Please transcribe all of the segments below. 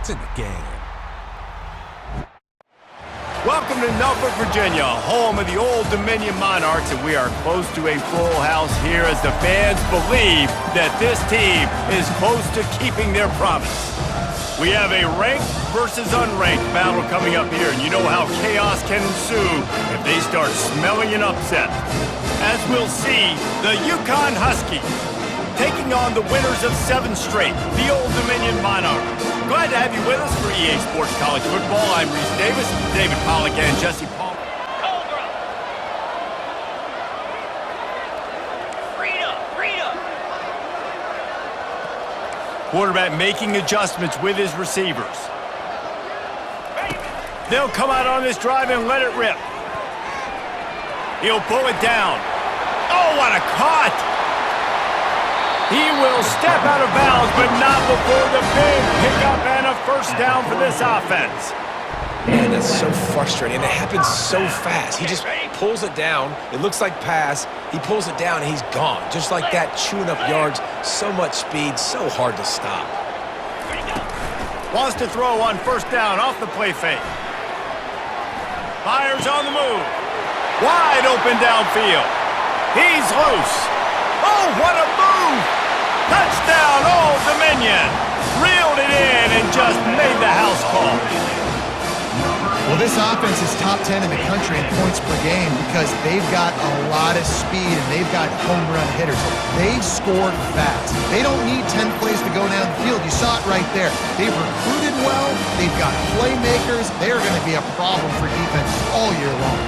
It's in the game. Welcome to Norfolk, Virginia, home of the Old Dominion Monarchs, and we are close to a full house here as the fans believe that this team is close to keeping their promise. We have a ranked versus unranked battle coming up here, and you know how chaos can ensue if they start smelling an upset. As we'll see, the Yukon Huskies taking on the winners of 7 straight, the Old Dominion Monarchs. Glad to have you with us for EA Sports College Football. I'm Reese Davis, David Pollack, and Jesse Palmer. Quarterback making adjustments with his receivers. They'll come out on this drive and let it rip. He'll pull it down. Oh, what a cut! He will step out of bounds, but not before the big pickup and a first down for this offense. Man, that's so frustrating. It happens so fast. He just pulls it down. It looks like pass. He pulls it down, and he's gone. Just like that, chewing up yards. So much speed, so hard to stop. Wants to throw on first down off the play fake. Fires on the move. Wide open downfield. He's loose. Oh, what a move! Touchdown, Old Dominion! Reeled it in and just made the house call. Well, this offense is top 10 in the country in points per game because they've got a lot of speed and they've got home run hitters. They scored fast. They don't need 10 plays to go down the field. You saw it right there. They've recruited well. They've got playmakers. They're going to be a problem for defense all year long.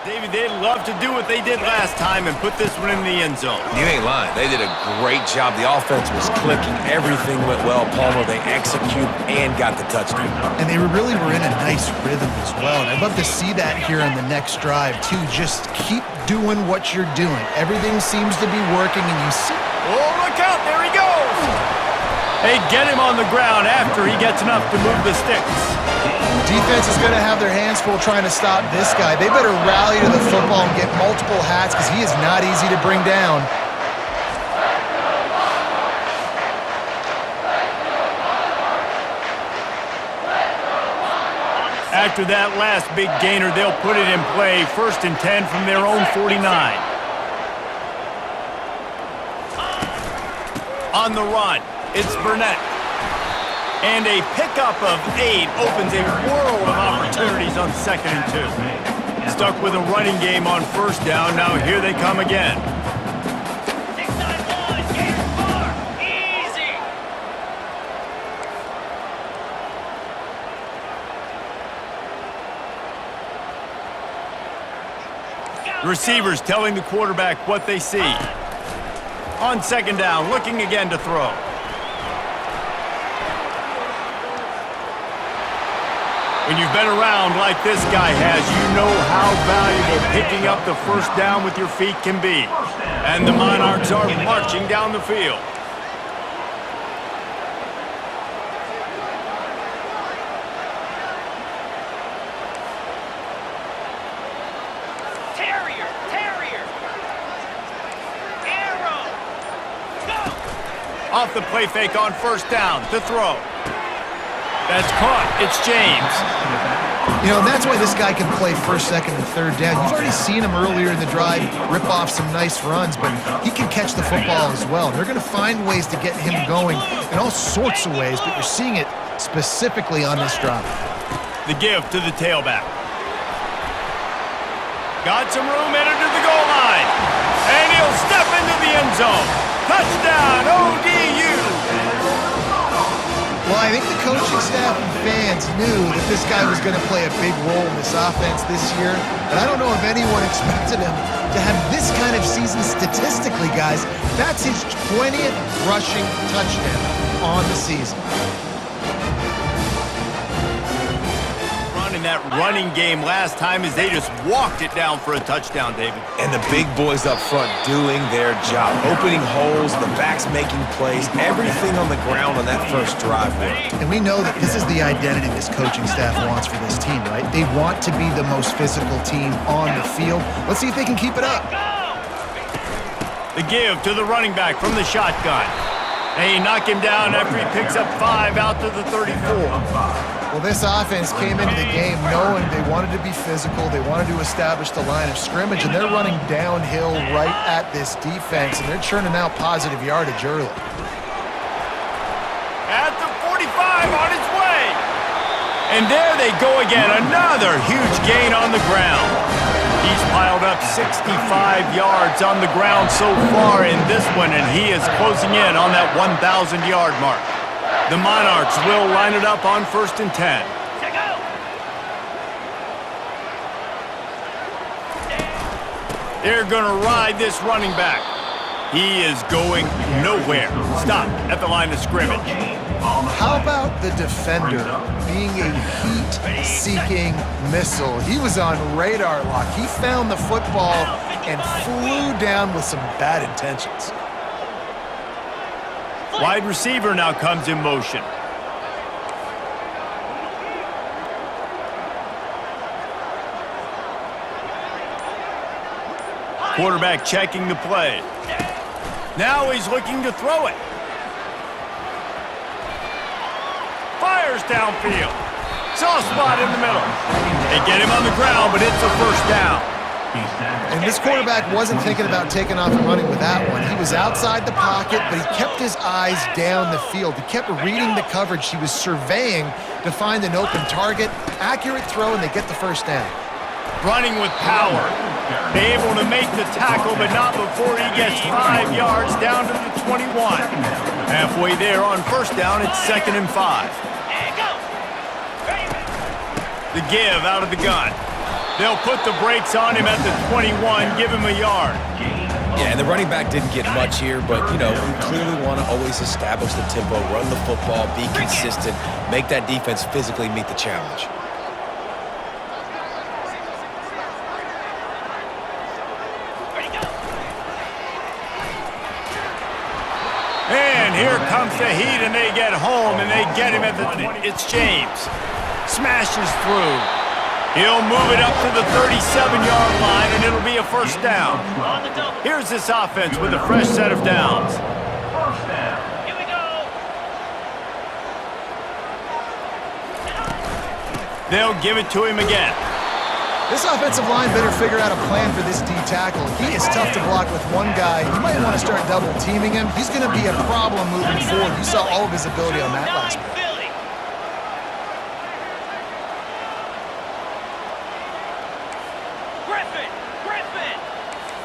David, they'd love to do what they did last time and put this one in the end zone. You ain't lying. They did a great job. The offense was clicking. Everything went well, Palmer. They executed and got the touchdown. And they really were in a nice rhythm as well. And I'd love to see that here on the next drive, too. Just keep doing what you're doing. Everything seems to be working, and you see... Oh, look out! There he goes! They get him on the ground after he gets enough to move the sticks. Defense is going to have their hands full trying to stop this guy. They better rally to the football and get multiple hats because he is not easy to bring down. After that last big gainer, they'll put it in play. 1st and 10 from their own 49. On the run, it's Burnett. And a pickup of 8 opens a world of opportunities on 2nd and 2. Stuck with a running game on first down. Now here they come again. 6-9-1, game 4, easy. Receivers telling the quarterback what they see. On 2nd down, looking again to throw. When you've been around like this guy has, you know how valuable picking up the first down with your feet can be. And the Monarchs are marching down the field. Terrier, arrow, go. Off the play fake on first down to throw. That's caught. It's James. You know, that's why this guy can play 1st, 2nd, and 3rd down. You've already seen him earlier in the drive rip off some nice runs, but he can catch the football as well. They're going to find ways to get him going in all sorts of ways, but you're seeing it specifically on this drive. The give to the tailback. Got some room, entered to the goal line. And he'll step into the end zone. Touchdown, ODU. Well, I think the coaching staff and fans knew that this guy was going to play a big role in this offense this year, but I don't know if anyone expected him to have this kind of season statistically, guys. That's his 20th rushing touchdown on the season. In that running game last time as they just walked it down for a touchdown, David. And the big boys up front doing their job. Opening holes, the backs making plays, everything on the ground on that first drive worked. And we know that this is the identity this coaching staff wants for this team, right? They want to be the most physical team on the field. Let's see if they can keep it up. The give to the running back from the shotgun. Hey, knock him down after he picks up 5 out to the 34. Well, this offense came into the game knowing they wanted to be physical, they wanted to establish the line of scrimmage, and they're running downhill right at this defense, and they're churning out positive yardage early. At the 45, on its way. And there they go again, another huge gain on the ground. He's piled up 65 yards on the ground so far in this one, and he is closing in on that 1,000-yard mark. The Monarchs will line it up on 1st and 10. They're going to ride this running back. He is going nowhere. Stop at the line of scrimmage. How about the defender being a heat-seeking missile? He was on radar lock. He found the football and flew down with some bad intentions. Wide receiver now comes in motion. Quarterback checking the play. Now he's looking to throw it. Fires downfield. Soft spot in the middle. They get him on the ground, but it's a first down. And this quarterback wasn't thinking about taking off and running with that one. He was outside the pocket, but he kept his eyes down the field. He kept reading the coverage. He was surveying to find an open target. Accurate throw, and they get the first down. Running with power. Able to make the tackle, but not before he gets 5 yards down to the 21. Halfway there on first down, it's 2nd and 5. The give out of the gun. They'll put the brakes on him at the 21, give him a yard. Yeah, and the running back didn't get much here, but, you clearly want to always establish the tempo, run the football, be consistent, make that defense physically meet the challenge. And here comes the heat, and they get home, and they get him at the 20. It's James. Smashes through. He'll move it up to the 37-yard line, and it'll be a first down. Here's this offense with a fresh set of downs. Here we go. They'll give it to him again. This offensive line better figure out a plan for this D tackle. He is tough to block with one guy. You might want to start double teaming him. He's going to be a problem moving forward. You saw all of his ability on that last play. Griffin.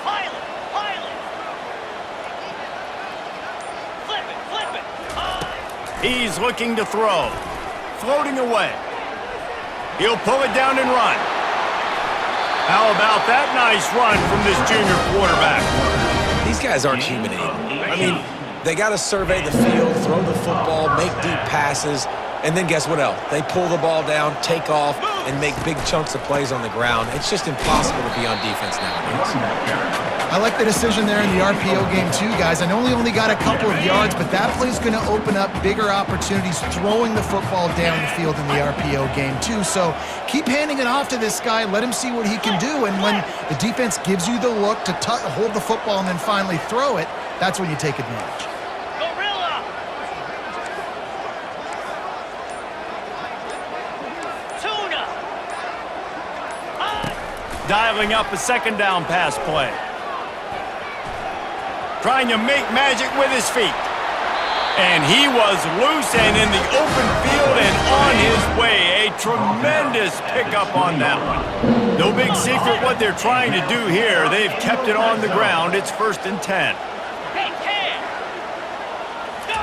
Pilot. Flip it. He's looking to throw. Floating away. He'll pull it down and run. How about that nice run from this junior quarterback? These guys aren't human anymore. I mean, they got to survey the field, throw the football, make deep passes, and then guess what else? They pull the ball down, take off, and make big chunks of plays on the ground. It's just impossible to be on defense nowadays. I like the decision there in the RPO game too, guys. I know he only got a couple of yards, but that play's going to open up bigger opportunities throwing the football down the field in the RPO game too. So keep handing it off to this guy. Let him see what he can do. And when the defense gives you the look to hold the football and then finally throw it, that's when you take advantage. Gorilla. Tuna. Dialing up a second down pass play. Trying to make magic with his feet. And he was loose and in the open field and on his way. A tremendous pickup on that one. No big secret what they're trying to do here. They've kept it on the ground. It's 1st and 10. Hey, Cam. Go.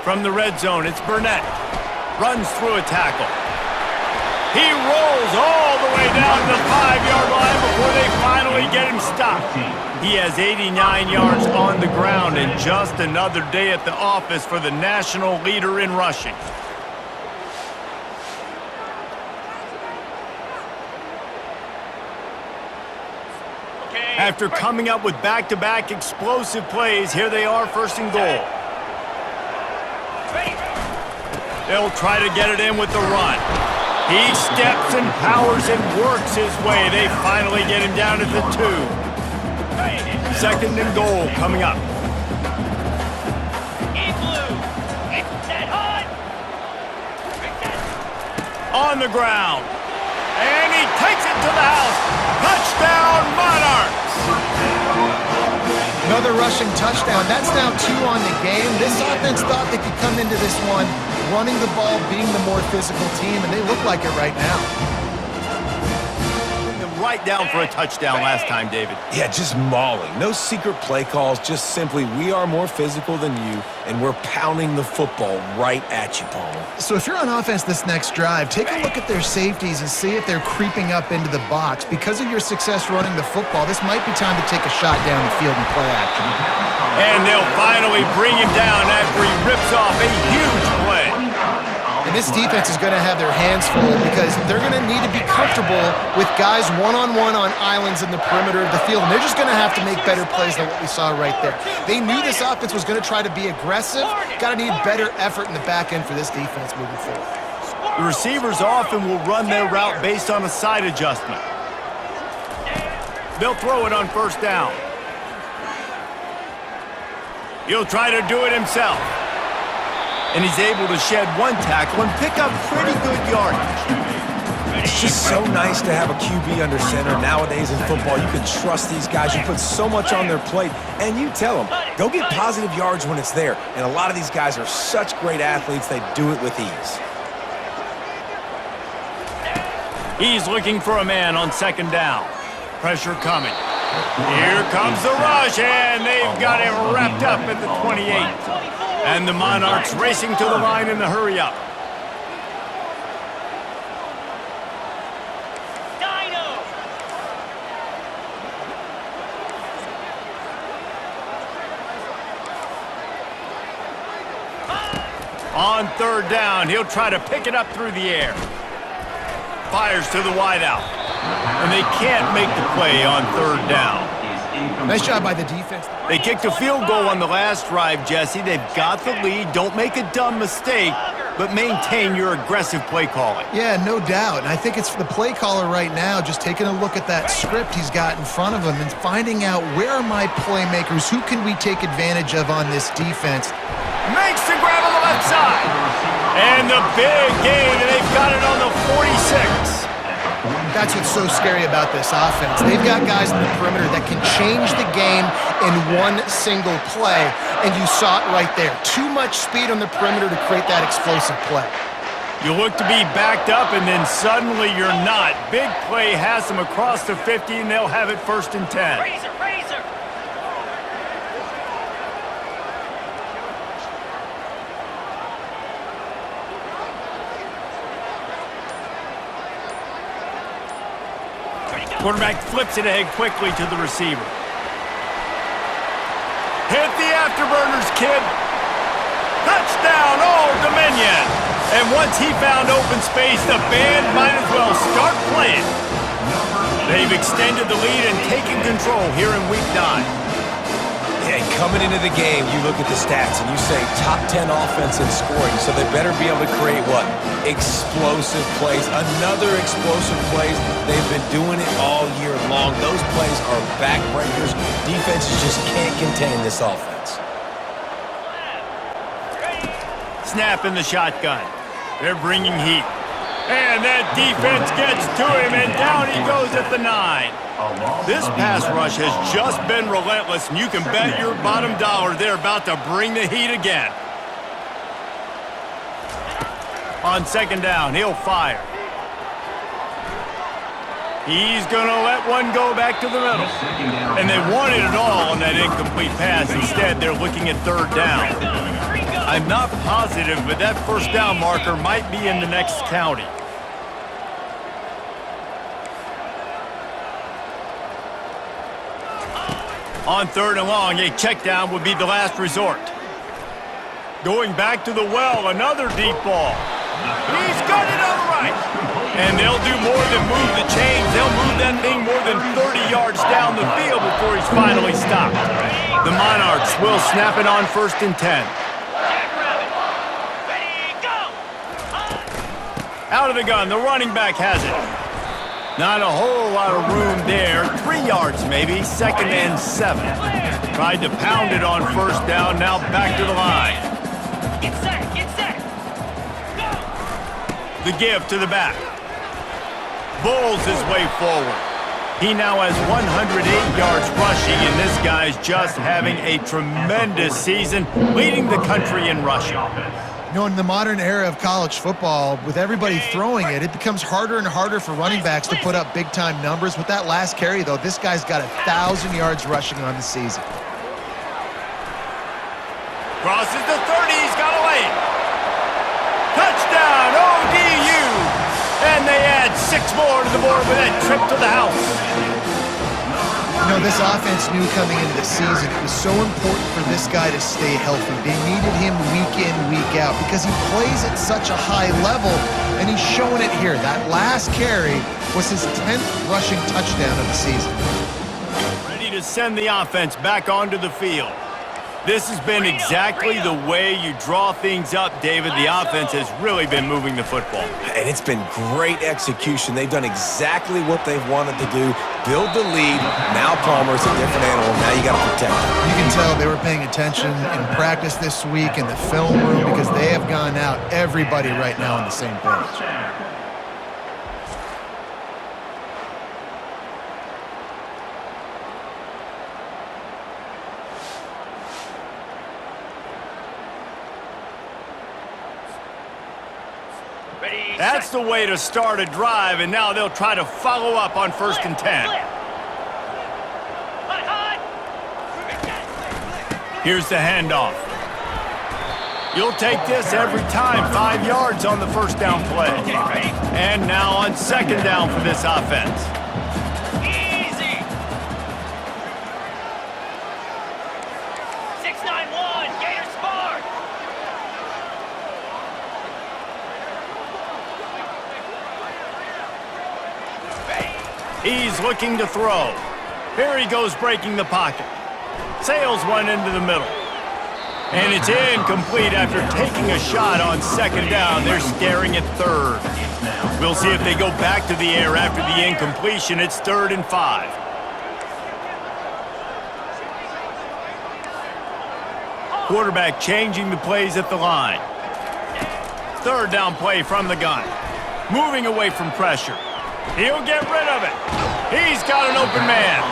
From the red zone, it's Burnett. Runs through a tackle. He rolls all the way down the 5-yard line before they finally get him stopped. He has 89 yards on the ground and just another day at the office for the national leader in rushing. After coming up with back-to-back explosive plays, here they are 1st and goal. They'll try to get it in with the run. He steps and powers and works his way. They finally get him down at the 2. 2nd and goal coming up. That hard. On the ground. And he takes it to the house. Touchdown, Monarchs! Another rushing touchdown. That's now 2 on the game. This offense thought they could come into this one running the ball, being the more physical team, and they look like it right now. Right down for a touchdown last time, David. Yeah, just mauling. No secret play calls, just simply we are more physical than you, and we're pounding the football right at you, Palmer. So if you're on offense this next drive, take a look at their safeties and see if they're creeping up into the box. Because of your success running the football, this might be time to take a shot down the field and play action. And they'll finally bring him down after he rips off a huge play. And this defense is going to have their hands full because they're going to need to be comfortable with guys one-on-one on islands in the perimeter of the field. And they're just going to have to make better plays than what we saw right there. They knew this offense was going to try to be aggressive. Got to need better effort in the back end for this defense moving forward. The receivers often will run their route based on a side adjustment. They'll throw it on first down. He'll try to do it himself. And he's able to shed one tackle and pick up pretty good yardage. It's just so nice to have a QB under center. Nowadays in football, you can trust these guys. You put so much on their plate, and you tell them, go get positive yards when it's there. And a lot of these guys are such great athletes, they do it with ease. He's looking for a man on second down. Pressure coming. Here comes the rush, and they've got it wrapped up at the 28. And the Monarchs racing to the line in the hurry-up. Dino. On third down, he'll try to pick it up through the air. Fires to the wideout. And they can't make the play on third down. Nice job by the defense. They kicked a field goal on the last drive, Jesse. They've got the lead. Don't make a dumb mistake, but maintain your aggressive play calling. Yeah, no doubt. And I think it's the play caller right now just taking a look at that script he's got in front of him and finding out where are my playmakers, who can we take advantage of on this defense. Makes the grab on the left side. And the big gain, and they've got it on the 46. That's what's so scary about this offense. They've got guys in the perimeter that can change the game in one single play, and you saw it right there. Too much speed on the perimeter to create that explosive play. You look to be backed up, and then suddenly you're not. Big play has them across the 50, and they'll have it 1st and 10. Razor, razor. Quarterback flips it ahead quickly to the receiver. Hit the afterburners, kid. Touchdown, Old Dominion. And once he found open space, the band might as well start playing. They've extended the lead and taken control here in Week 9. Yeah, coming into the game, you look at the stats and you say top 10 offense in scoring, so they better be able to create what? Explosive plays. Another explosive plays. They've been doing it all year long. Those plays are backbreakers. Defenses just can't contain this offense. Snap in the shotgun. They're bringing heat. And that defense gets to him, and down he goes at the 9. This pass rush has just been relentless, and you can bet your bottom dollar they're about to bring the heat again. On second down, he'll fire. He's going to let one go back to the middle. And they wanted it all on that incomplete pass. Instead, they're looking at third down. I'm not positive, but that first down marker might be in the next county. On third and long, a check down would be the last resort. Going back to the well, another deep ball. He's got it on the right. And they'll do more than move the chains. They'll move that thing more than 30 yards down the field before he's finally stopped. The Monarchs will snap it on 1st and 10. Jackrabbit. Ready, go. Out of the gun, the running back has it. Not a whole lot of room there. 3 yards maybe, 2nd and 7. Tried to pound it on first down, now back to the line. Get set, get set. Go. The give to the back. Bowls his way forward. He now has 108 yards rushing, and this guy's just having a tremendous season, leading the country in rushing. You know, in the modern era of college football, with everybody throwing it, it becomes harder and harder for running backs to put up big-time numbers. With that last carry, though, this guy's got 1,000 yards rushing on the season. Crosses the 30, he's got a lane. Touchdown, ODU! And they add 6 more to the board with that trip to the house. You know, this offense knew coming into the season it was so important for this guy to stay healthy. They needed him week in, week out because he plays at such a high level, and he's showing it here. That last carry was his 10th rushing touchdown of the season. Ready to send the offense back onto the field. This has been exactly the way you draw things up, David. The offense has really been moving the football. And it's been great execution. They've done exactly what they've wanted to do. Build the lead. Now Palmer's a different animal. Now you got to protect him. You can tell they were paying attention in practice this week in the film room because they have gone out, everybody right now on the same page. Ready, That's set. the way to start a drive, and now they'll try to follow up on 1st and 10. Flip. Hot, hot. Here's the handoff. You'll take this every time. 5 yards on the 1st down play. Okay, ready? And now on 2nd down for this offense. Easy. 6-9-1. Gator Spark. He's looking to throw. Here he goes breaking the pocket. Sails one into the middle. And it's incomplete after taking a shot on 2nd down. They're staring at 3rd. We'll see if they go back to the air after the incompletion. It's 3rd and 5. Quarterback changing the plays at the line. 3rd down play from the gun. Moving away from pressure. He'll get rid of it. He's got an open man.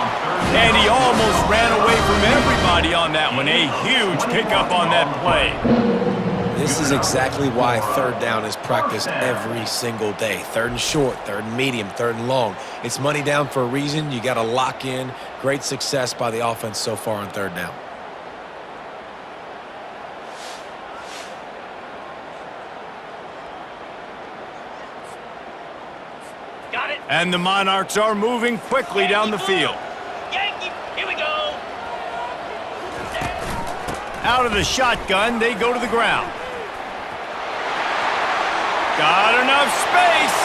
And he almost ran away from everybody on that one. A huge pickup on that play. This is exactly why 3rd down is practiced every single day. 3rd and short, 3rd and medium, 3rd and long. It's money down for a reason. You got to lock in. Great success by the offense so far on 3rd down. Got it. And the Monarchs are moving quickly down the field. Yankee. Here we go. Out of the shotgun, they go to the ground. Got enough space.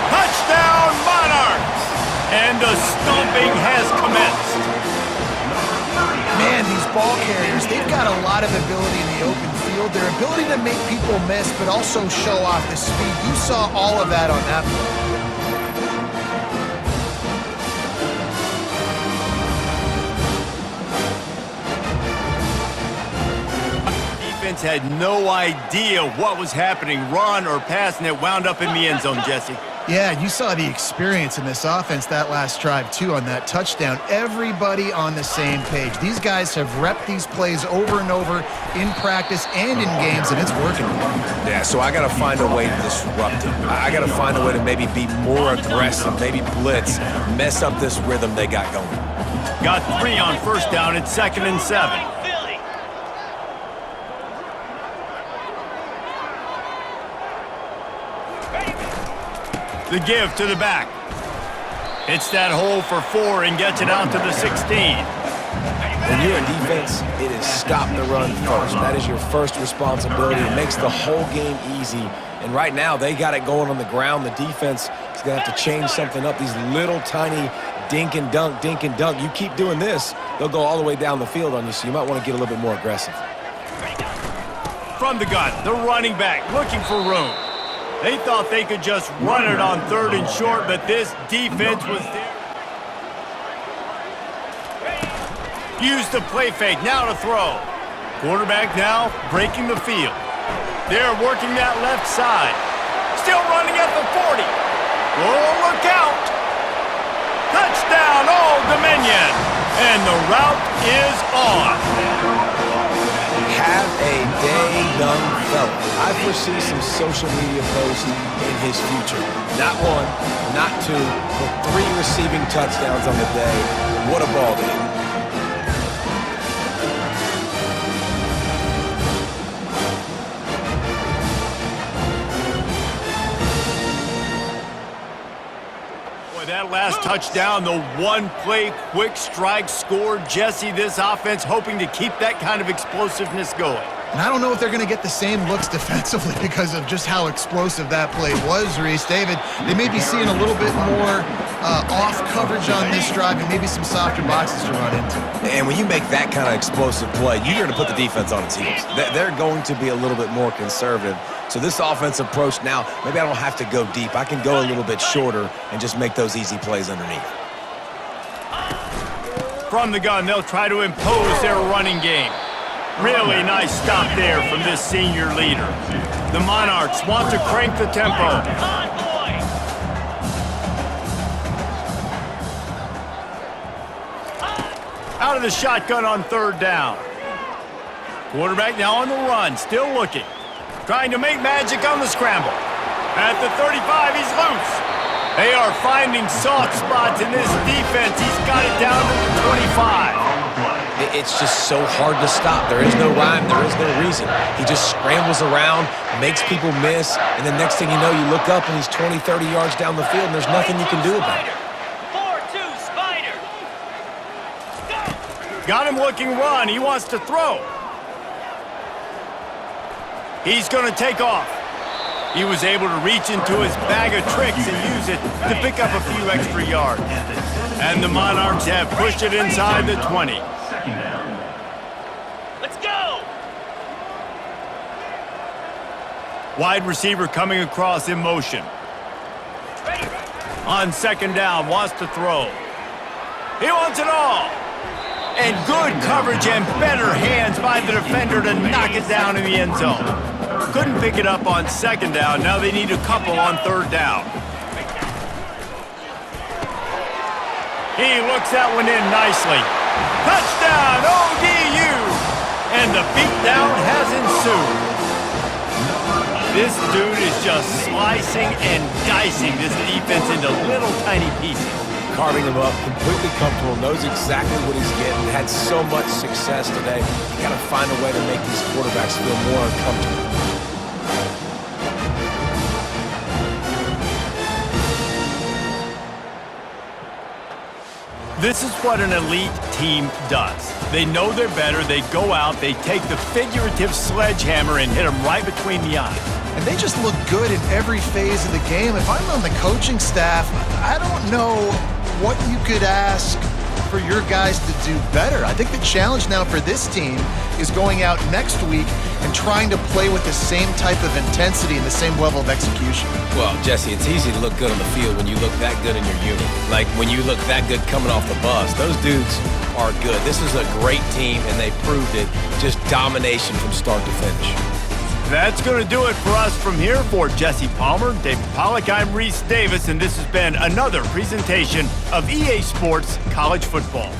Touchdown, Monarchs! And the stomping has commenced. Man, these ball carriers, they've got a lot of ability in the open field. Their ability to make people miss, but also show off the speed. You saw all of that on that play. Defense had no idea what was happening, run or pass, and it wound up in the end zone, Jesse. Yeah, you saw the experience in this offense that last drive, too, on that touchdown. Everybody on the same page. These guys have repped these plays over and over in practice and in games, and it's working. Yeah, so I got to find a way to disrupt him. I got to find a way to maybe be more aggressive, maybe blitz, mess up this rhythm they got going. Got 3 on 1st down. It's 2nd and 7. Philly. The give to the back. Hits that hole for 4 and gets it out to the 16. When you're a defense, it is stop the run first. That is your first responsibility. It makes the whole game easy. And right now, they got it going on the ground. The defense is going to have to change something up. These little tiny dink and dunk, dink and dunk. You keep doing this, they'll go all the way down the field on you, so you might want to get a little bit more aggressive. From the gun, the running back looking for room. They thought they could just run it on 3rd and short, but this defense was there. Used the play fake, now to throw. Quarterback now breaking the field. They're working that left side. Still running at the 40. Oh, look out. Touchdown, Old Dominion. And the route is on. Have a day, young fella. I foresee some social media posts in his future. Not one, not two, but 3 receiving touchdowns on the day. What a ball game. That last touchdown, the one-play quick strike score. Jesse, this offense hoping to keep that kind of explosiveness going. And I don't know if they're going to get the same looks defensively because of just how explosive that play was, Reese. David, they may be seeing a little bit more off coverage on this drive and maybe some softer boxes to run into. And when you make that kind of explosive play, you're going to put the defense on its heels. They're going to be a little bit more conservative. So this offense approach now, maybe I don't have to go deep. I can go a little bit shorter and just make those easy plays underneath. From the gun, they'll try to impose their running game. Really nice stop there from this senior leader. The Monarchs want to crank the tempo. On, boy. Out of the shotgun on 3rd down. Quarterback now on the run, still looking. Trying to make magic on the scramble. At the 35, he's loose. They are finding soft spots in this defense. He's got it down to the 25. It's just so hard to stop. There is no rhyme. There is no reason. He just scrambles around, makes people miss, and the next thing you know, you look up and he's 20, 30 yards down the field, and there's nothing you can do about it. 4-2 Spider. Go. Got him looking run. He wants to throw. He's going to take off. He was able to reach into his bag of tricks and use it to pick up a few extra yards. And the Monarchs have pushed it inside the 20. Let's go. Wide receiver coming across in motion. Ready. On 2nd down, wants to throw. He wants it all. And good coverage and better hands by the defender to knock it down in the end zone. Couldn't pick it up on 2nd down. Now they need a couple on 3rd down. He looks that one in nicely. Touchdown, ODU! And the beatdown has ensued. This dude is just slicing and dicing this defense into little tiny pieces. Carving him up, completely comfortable, knows exactly what he's getting, had so much success today. You got to find a way to make these quarterbacks feel more uncomfortable. This is what an elite team does. They know they're better, they go out, they take the figurative sledgehammer and hit them right between the eyes. And they just look good in every phase of the game. If I'm on the coaching staff, I don't know what you could ask for your guys to do better. I think the challenge now for this team is going out next week and trying to play with the same type of intensity and the same level of execution. Well, Jesse, it's easy to look good on the field when you look that good in your unit. Like when you look that good coming off the bus. Those dudes are good. This is a great team, and they proved it. Just domination from start to finish. That's going to do it for us from here. For Jesse Palmer, David Pollack, I'm Reese Davis, and this has been another presentation of EA Sports College Football.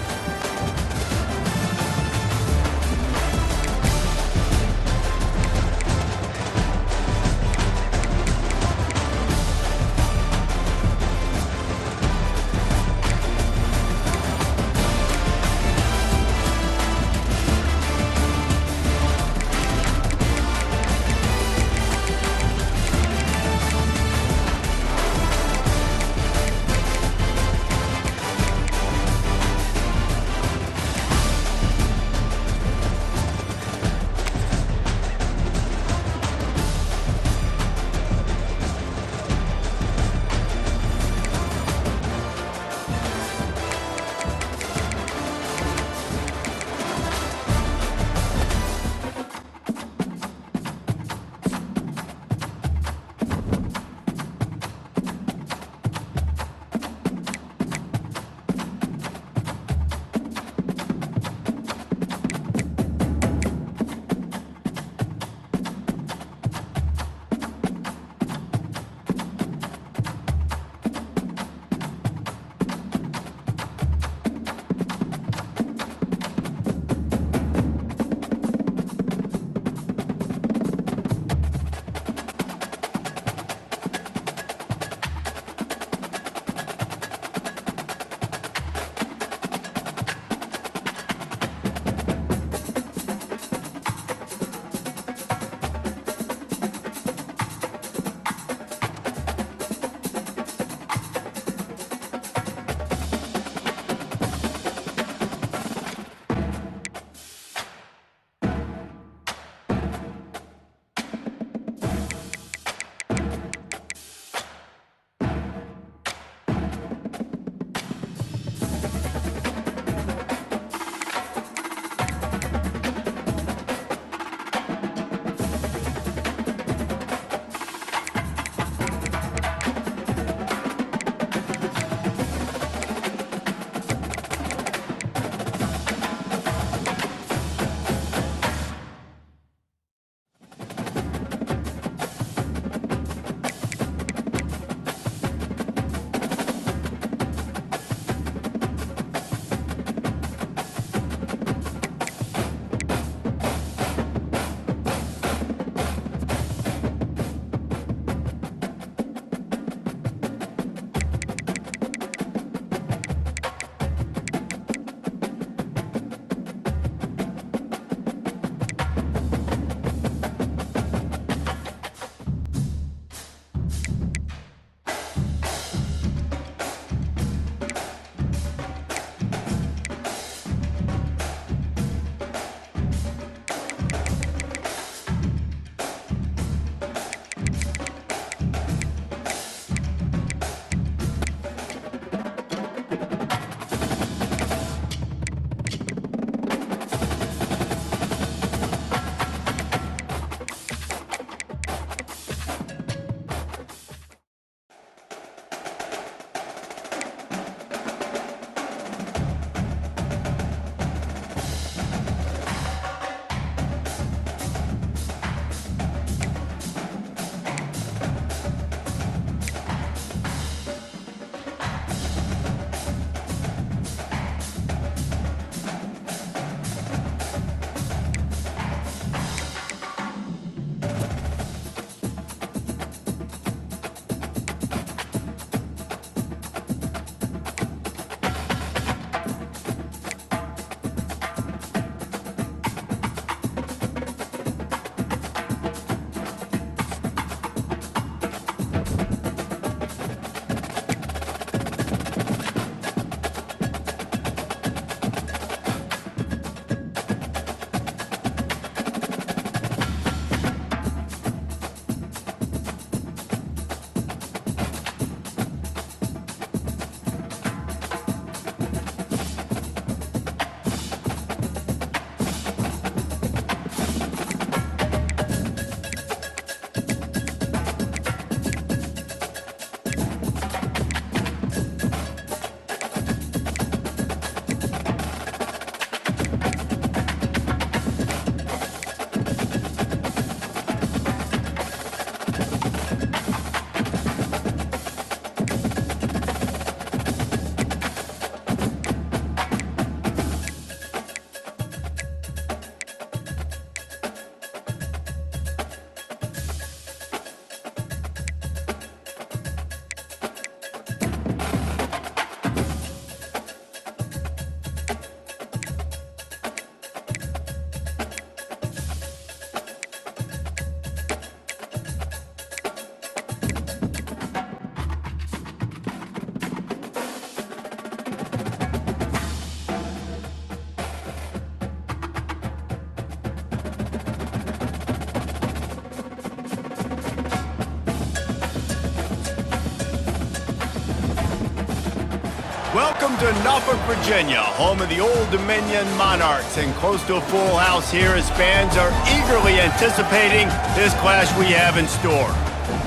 to Norfolk, Virginia, home of the Old Dominion Monarchs, and close to a full house here as fans are eagerly anticipating this clash we have in store.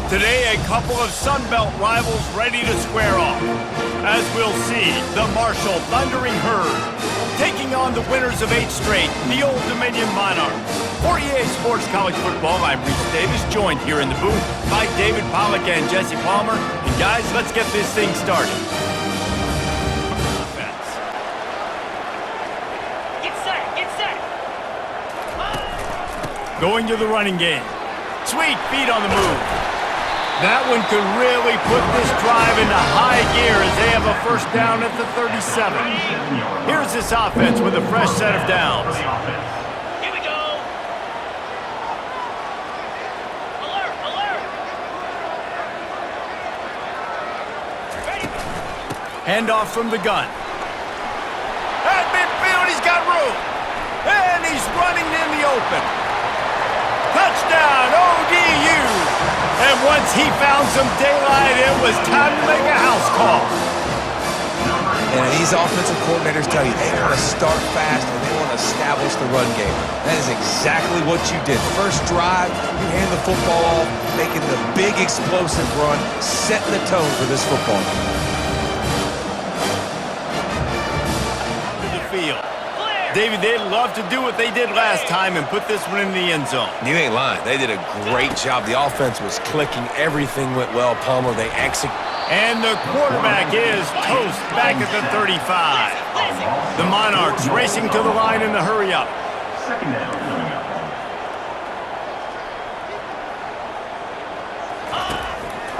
Today, a couple of Sun Belt rivals ready to square off. As we'll see, the Marshall Thundering Herd taking on the winners of 8 straight, the Old Dominion Monarchs. For EA Sports College Football, I'm Reese Davis, joined here in the booth by David Pollack and Jesse Palmer. And guys, let's get this thing started. Get set, get set. Going to the running game. Sweet feet on the move. That one could really put this drive into high gear as they have a first down at the 37. Here's this offense with a fresh set of downs. Here we go. Alert, alert. Ready. Handoff from the gun. At midfield, he's got room. And he's running in the open. Touchdown, ODU. And once he found some daylight, it was time to make a house call. And these offensive coordinators tell you they want to start fast and they want to establish the run game. That is exactly what you did. First drive, you hand the football off, making the big explosive run, setting the tone for this football game. To the field. David, they'd love to do what they did last time and put this one in the end zone. You ain't lying. They did a great job. The offense was clicking. Everything went well. Palmer, they executed. And the quarterback is toast back at the 35. The Monarchs racing to the line in the hurry up. Second down coming up.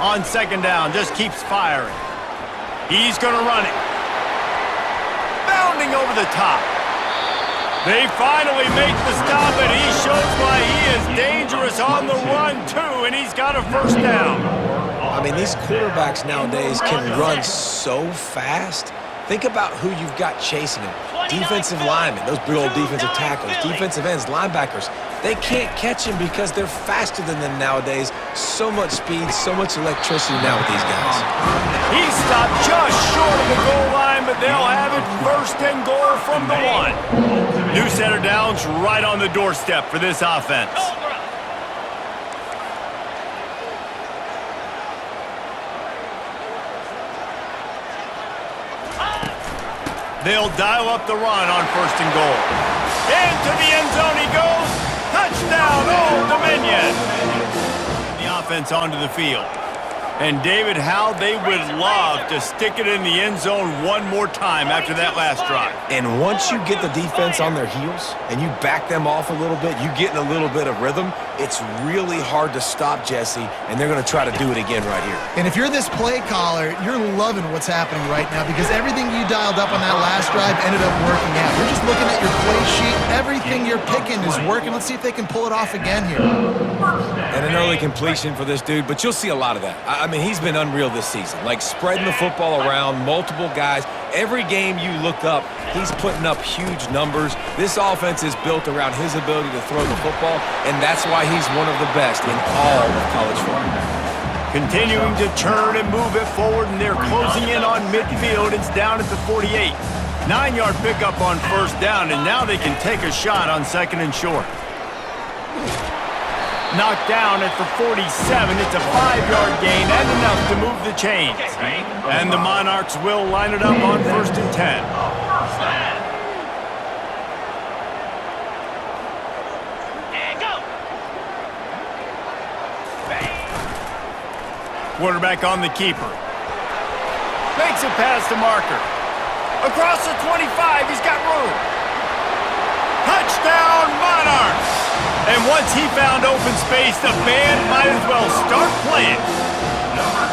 On second down, just keeps firing. He's going to run it. Bounding over the top. They finally make the stop, and he shows why he is dangerous on the run, too, and he's got a first down. I mean, these quarterbacks nowadays can run so fast. Think about who you've got chasing them. Defensive linemen, those big old defensive tackles, defensive ends, linebackers. They can't catch him because they're faster than them nowadays. So much speed, so much electricity now with these guys. He stopped just short of the goal line, but they'll have it first and goal from the 1. New set of downs right on the doorstep for this offense. They'll dial up the run on first and goal. Into the end zone he goes. Touchdown, Old Dominion. The offense onto the field. And David, how they would love to stick it in the end zone one more time after that last drive. And once you get the defense on their heels and you back them off a little bit, you get in a little bit of rhythm, it's really hard to stop, Jesse, and they're going to try to do it again right here. And if you're this play caller, you're loving what's happening right now because everything you dialed up on that last drive ended up working out. You're just looking at your play sheet. Everything you're picking is working. Let's see if they can pull it off again here. And an early completion for this dude, but you'll see a lot of that. I mean, he's been unreal this season, like spreading the football around, multiple guys. Every game you look up, he's putting up huge numbers. This offense is built around his ability to throw the football, and that's why he's one of the best in all of college football. Continuing to turn and move it forward, and they're closing in on midfield. It's down at the 48. 9-yard pickup on first down, and now they can take a shot on second and short. Knocked down at the 47. It's a 5-yard gain and enough to move the chains. And the Monarchs will line it up on first and 10. And go. Quarterback on the keeper. Makes it past the marker. Across the 25, he's got room. Touchdown, Monarchs! And once he found open space, the band might as well start playing.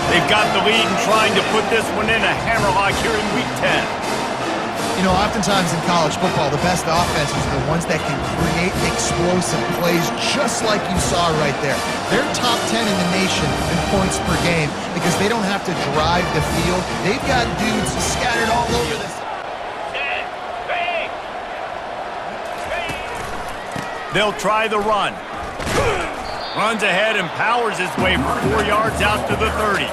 They've got the lead and trying to put this one in a hammerlock here in Week 10. You know, oftentimes in college football, the best offenses are the ones that can create explosive plays just like you saw right there. They're top 10 in the nation in points per game because they don't have to drive the field. They've got dudes scattered all over this. They'll try the run. Runs ahead and powers his way for 4 yards out to the 30.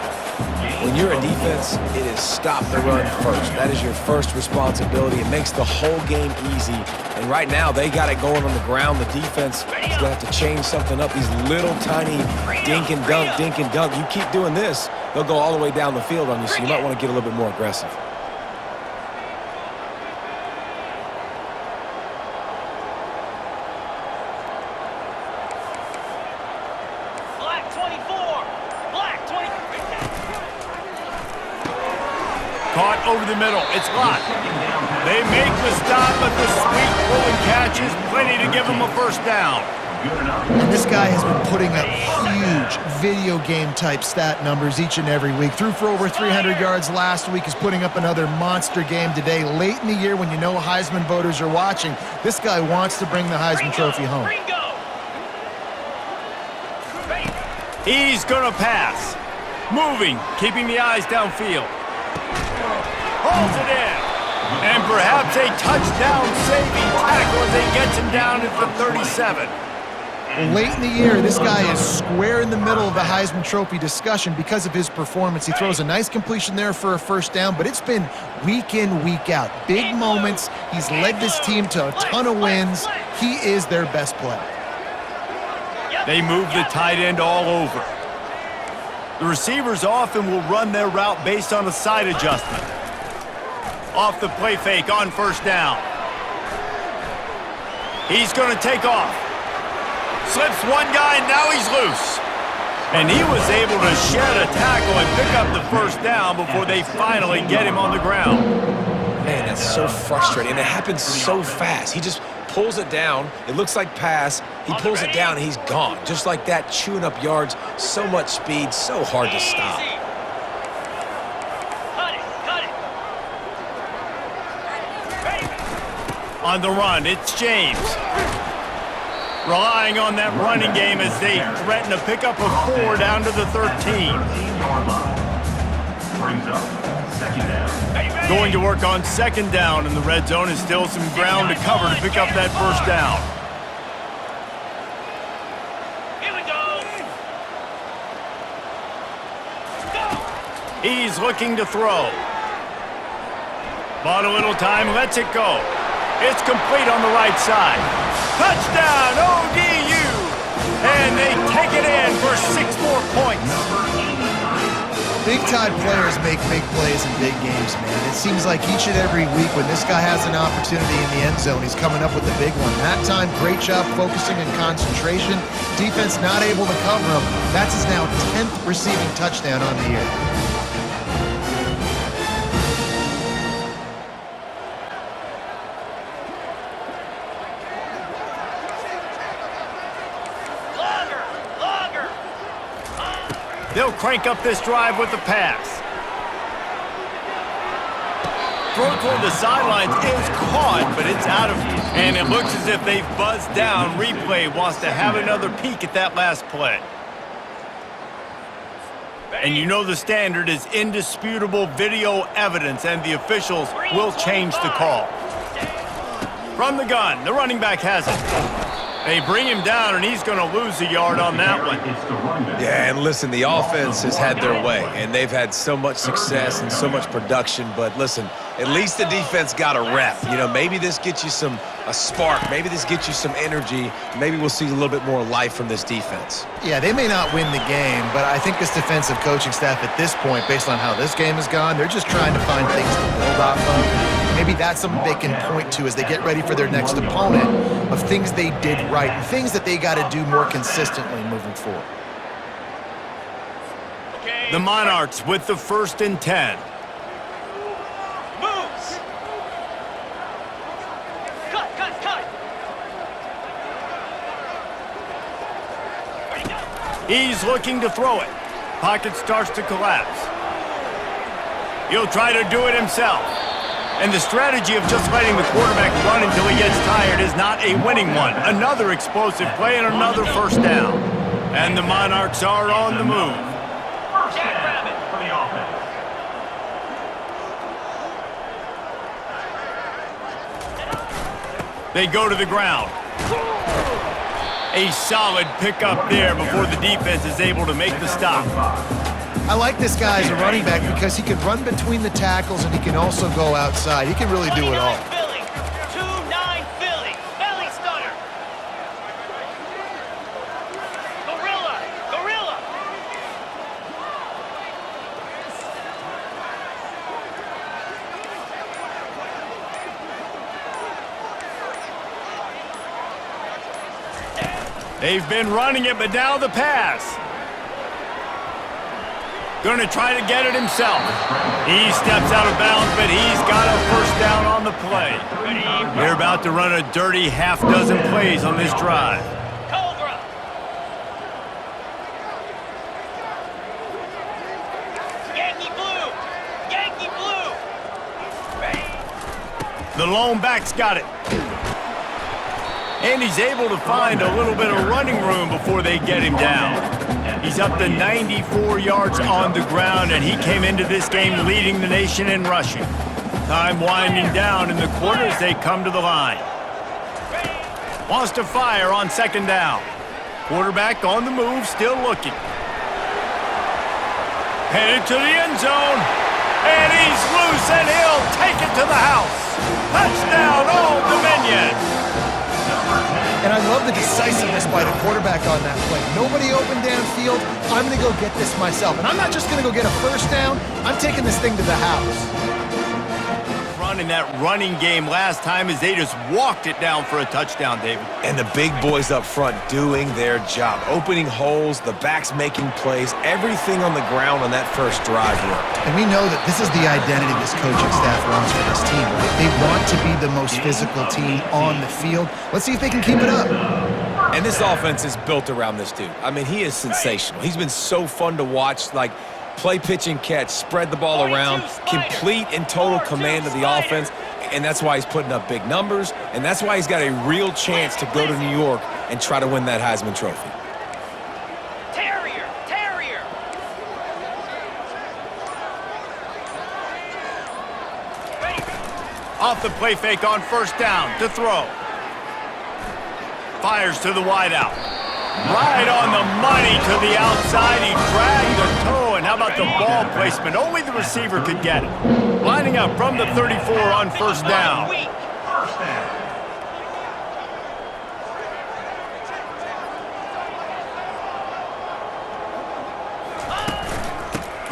When you're a defense, it is stop the run first. That is your first responsibility. It makes the whole game easy. And right now, they got it going on the ground. The defense is going to have to change something up. These little tiny dink and dunk. You keep doing this, they'll go all the way down the field on you, so you might want to get a little bit more aggressive. Black 24. Black 20. Caught over the middle. It's locked. They make the stop, but the sweet pulling catch is plenty to give them a first down. And this guy has been putting up huge video game type stat numbers each and every week. Threw for over 300 yards last week. Is putting up another monster game today. Late in the year when you know Heisman voters are watching, this guy wants to bring the Heisman Trophy home. He's going to pass. Moving, keeping the eyes downfield. Holds it in. And perhaps a touchdown-saving tackle as he gets him down at the 37. Late in the year, this guy is square in the middle of the Heisman Trophy discussion because of his performance. He throws a nice completion there for a first down, but it's been week in, week out. Big moments. He's led this team to a ton of wins. He is their best player. They move the tight end all over. The receivers often will run their route based on a side adjustment. Off the play fake on first down. He's going to take off. Slips one guy, and now he's loose. And he was able to shed a tackle and pick up the first down before they finally get him on the ground. Man, that's so frustrating. And it happens so fast. He just pulls it down. It looks like pass. He pulls it down, and he's gone. Just like that, chewing up yards. So much speed, so hard to stop. On the run, it's James. Relying on that running game as they threaten to pick up a 4 down to the 13. Brings up second down. Going to work on second down, and the red zone is still some ground to cover to pick up that first down. Here we go. He's looking to throw. Bought a little time, lets it go. It's complete on the right side. Touchdown, ODU! And they take it in for 6 more points. Big-time players make big plays in big games, man. It seems like each and every week when this guy has an opportunity in the end zone, he's coming up with a big one. That time, great job focusing and concentration. Defense not able to cover him. That's his now 10th receiving touchdown on the year. They'll crank up this drive with the pass. Throw toward the sidelines is caught, but it's out of... And it looks as if they've buzzed down. Replay wants to have another peek at that last play. And you know the standard is indisputable video evidence, and the officials will change the call. From the gun, the running back has it. They bring him down, and he's going to lose a yard on that one. Yeah, and listen, the offense has had their way, and they've had so much success and so much production. But listen, at least the defense got a rep. You know, maybe this gets you a spark. Maybe this gets you some energy. Maybe we'll see a little bit more life from this defense. Yeah, they may not win the game, but I think this defensive coaching staff at this point, based on how this game has gone, they're just trying to find things to build off of. Maybe that's something they can point to as they get ready for their next opponent, of things they did right and things that they got to do more consistently moving forward. The Monarchs with the 1st and 10. Moves. Cut. Ready, go. He's looking to throw it. Pocket starts to collapse. He'll try to do it himself. And the strategy of just letting the quarterback run until he gets tired is not a winning one. Another explosive play and another first down. And the Monarchs are on the move. Jackrabbit. For the offense. They go to the ground. A solid pickup there before the defense is able to make the stop. I like this guy as a running back because he can run between the tackles and he can also go outside. He can really do it all. Philly. 2-9 Philly. Belly stunner. Gorilla. Gorilla. They've been running it, but now the pass. Going to try to get it himself. He steps out of bounds, but he's got a first down on the play. They're about to run a dirty half-dozen plays on this drive. Cobra. Yankee blue. Yankee blue. The lone back's got it. And he's able to find a little bit of running room before they get him down. He's up to 94 yards on the ground, and he came into this game leading the nation in rushing. Time winding down in the quarter as they come to the line. Wants to fire on second down. Quarterback on the move, still looking. Headed to the end zone. And he's loose, and he'll take it to the house. Touchdown, Old Dominion. And I love the decisiveness by the quarterback on that play. Nobody open downfield. I'm going to go get this myself. And I'm not just going to go get a first down. I'm taking this thing to the house. In that running game last time as they just walked it down for a touchdown, David. And the big boys up front doing their job. Opening holes, the backs making plays, everything on the ground on that first drive worked. And we know that this is the identity this coaching staff wants for this team. They want to be the most physical team on the field. Let's see if they can keep it up. And this offense is built around this dude. I mean, he is sensational. He's been so fun to watch, like play, pitch, and catch, spread the ball around, complete and total command of the offense, and that's why he's putting up big numbers, and that's why he's got a real chance to go to New York and try to win that Heisman Trophy. Terrier. Terrier. Off the play fake on first down to throw. Fires to the wideout. Right on the money to the outside. He dragged the toe, and how about the ball placement? Only the receiver could get it. Lining up from the 34 on first down. First down.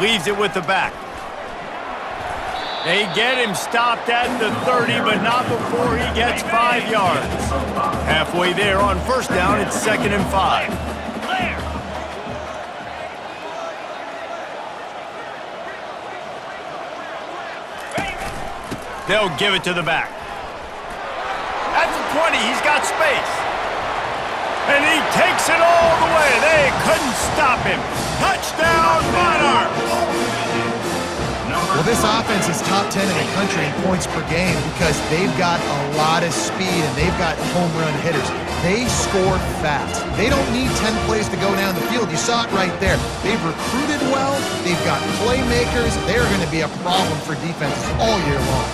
Leaves it with the back. They get him stopped at the 30, but not before he gets 5 yards. Halfway there on first down, it's 2nd and 5. Clear. They'll give it to the back. At the 20, he's got space. And he takes it all the way. They couldn't stop him. Touchdown, Monarchs! Well, this offense is top 10 in the country in points per game because they've got a lot of speed and they've got home run hitters. They score fast. They don't need 10 plays to go down the field. You saw it right there. They've recruited well. They've got playmakers. They're going to be a problem for defenses all year long.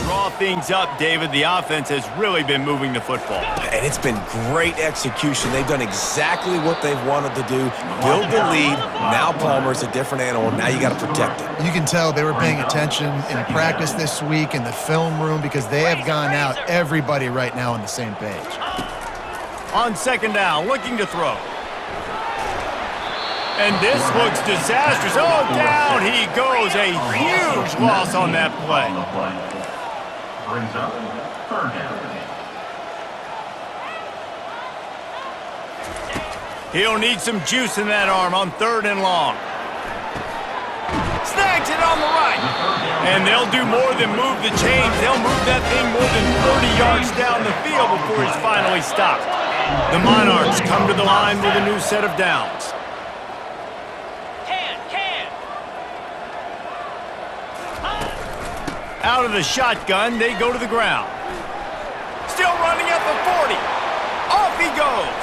Draw things up, David. The offense has really been moving the football. And it's been great execution. They've done exactly what they've wanted to do. Build the lead. Now Palmer's a different animal. Now you got to protect it. You can tell they were paying attention in practice this week in the film room because they have gone out, everybody right now on the same page. On second down, looking to throw. And this looks disastrous. Oh, down he goes. A huge loss on that play. Brings up third down. He'll need some juice in that arm on 3rd and long. Snags it on the right. And they'll do more than move the chains. They'll move that thing more than 30 yards down the field before he's finally stopped. The Monarchs come to the line with a new set of downs. Out of the shotgun, they go to the ground. Still running at the 40. Off he goes.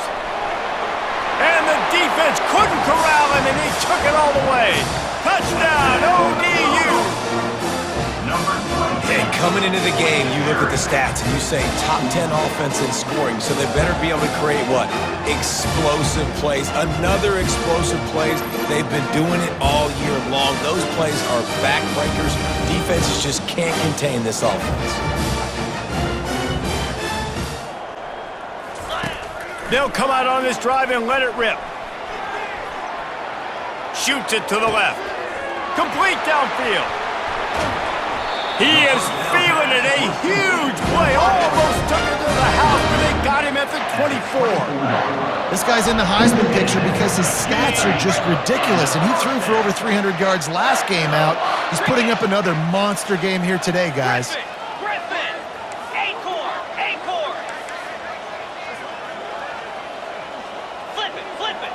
And the defense couldn't corral him, and he took it all the way. Touchdown, ODU. Number 1. And Coming into the game, you look at the stats and you say top 10 offense in scoring, so they better be able to create what? Explosive plays. Another explosive plays. They've been doing it all year long. Those plays are backbreakers. Defenses just can't contain this offense. They'll come out on this drive and let it rip. Shoots it to the left. Complete downfield. He is feeling it. A huge play. Almost took it to the house, but they got him at the 24. This guy's in the Heisman picture because his stats are just ridiculous, and he threw for over 300 yards last game out. He's putting up another monster game here today, guys. Griffin! Acorn! Acorn! Flip it! Flip it!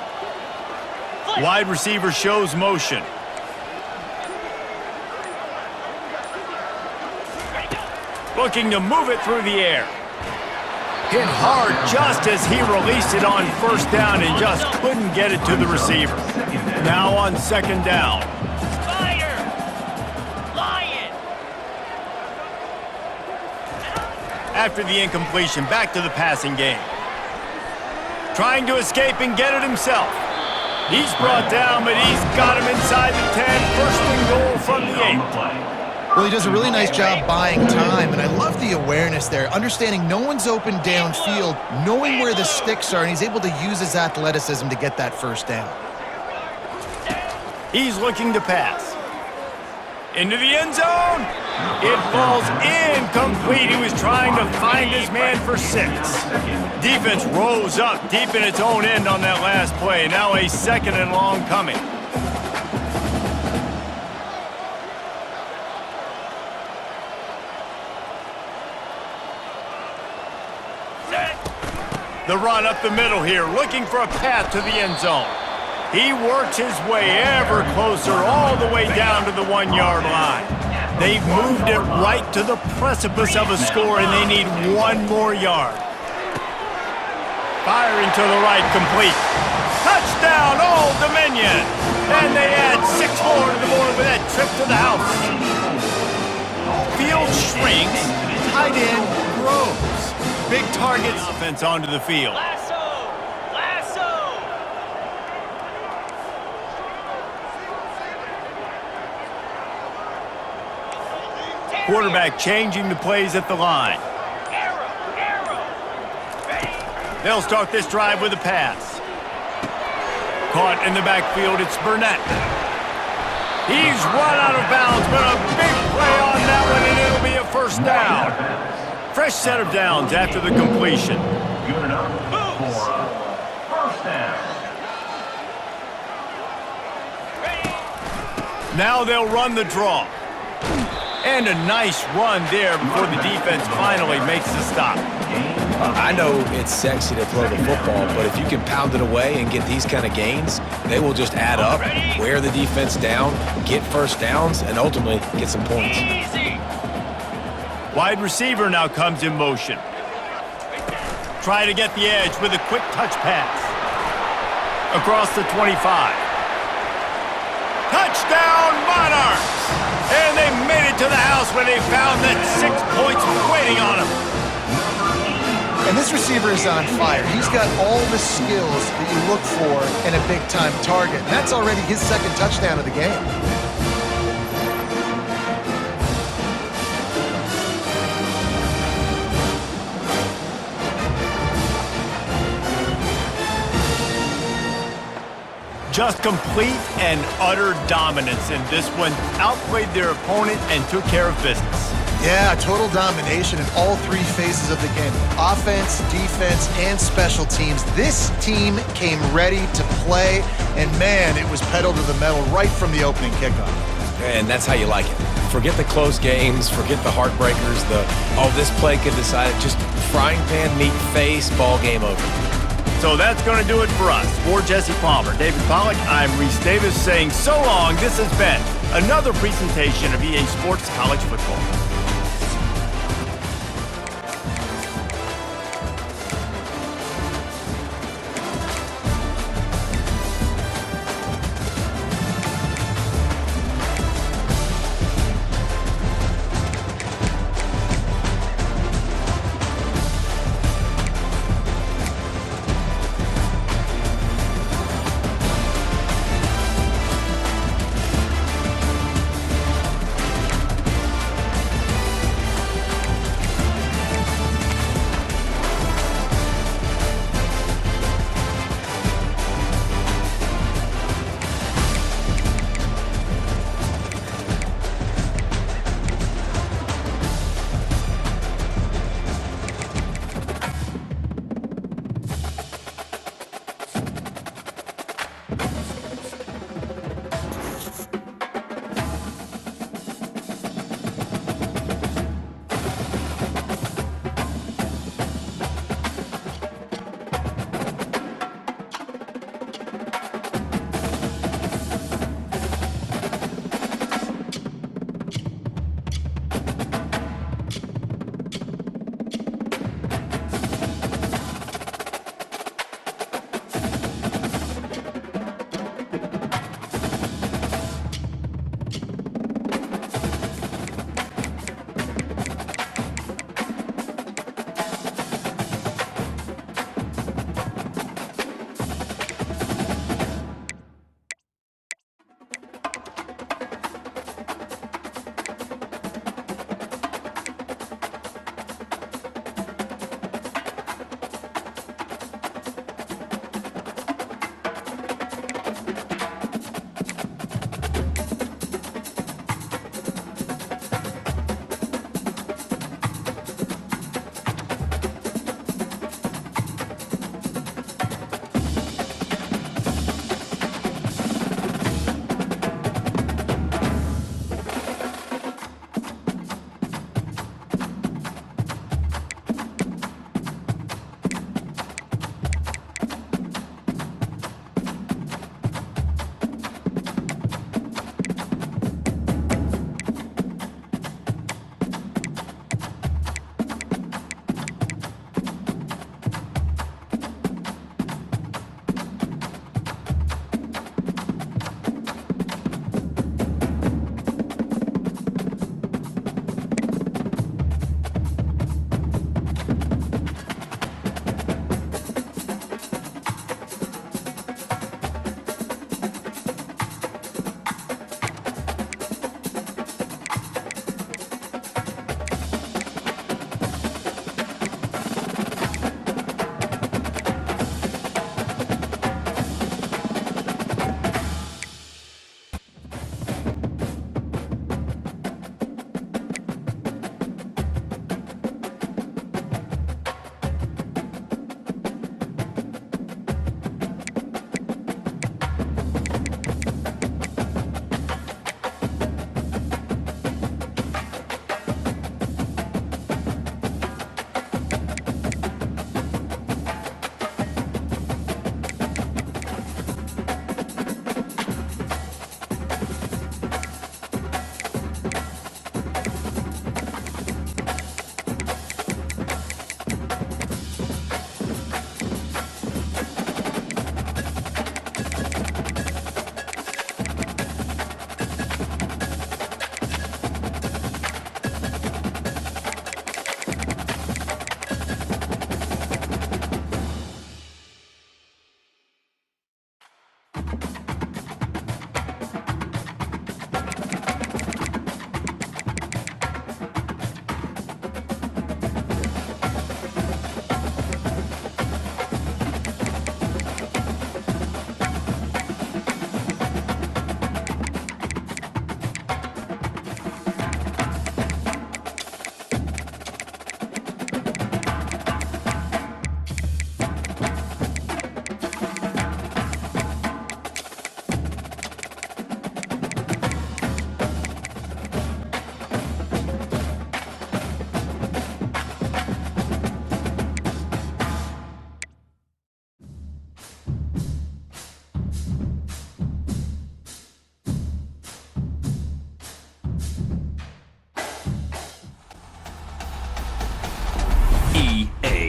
Flip it! Wide receiver shows motion. Looking to move it through the air. Hit hard just as he released it on first down and just couldn't get it to the receiver. Now on second down. Spider! Lion! After the incompletion, back to the passing game. Trying to escape and get it himself. He's brought down, but he's got him inside the 10. First and goal from the 8. Well, he does a really nice job buying time, and I love the awareness there, understanding no one's open downfield, knowing where the sticks are, and he's able to use his athleticism to get that first down. He's looking to pass. Into the end zone. It falls incomplete. He was trying to find his man for 6. Defense rose up deep in its own end on that last play. Now a second and long coming. The run up the middle here, looking for a path to the end zone. He works his way ever closer, all the way down to the 1-yard line. They've moved it right to the precipice of a score, and they need 1 more yard. Firing to the right, complete. Touchdown, Old Dominion! And they add 6 more to the board with that trip to the house. Field shrinks, tight end grows. Big targets, offense onto the field. Lasso! Lasso! Quarterback changing the plays at the line. Arrow! Arrow! Ready? They'll start this drive with a pass. Caught in the backfield, it's Burnett. He's run out of bounds, but a big play on that one, and it'll be a first down. Fresh set of downs after the completion. Good enough for first down. Now they'll run the draw. And a nice run there before the defense finally makes the stop. I know it's sexy to throw the football, but if you can pound it away and get these kind of gains, they will just add up, wear the defense down, get first downs, and ultimately get some points. Easy! Wide receiver now comes in motion. Try to get the edge with a quick touch pass. Across the 25. Touchdown, Monarchs! And they made it to the house when they found that 6 points waiting on them. And this receiver is on fire. He's got all the skills that you look for in a big-time target. And that's already his second touchdown of the game. Just complete and utter dominance in this one. Outplayed their opponent and took care of business. Yeah, total domination in all 3 phases of the game. Offense, defense, and special teams. This team came ready to play, and man, it was pedal to the metal right from the opening kickoff. And that's how you like it. Forget the close games, forget the heartbreakers, this play could decide it. Just frying pan, meat face, ball game over. So that's going to do it for us. For Jesse Palmer, David Pollack, I'm Reese Davis saying so long. This has been another presentation of EA Sports College Football.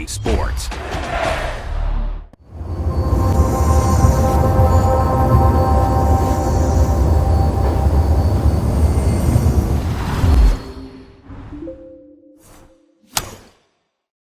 Sports.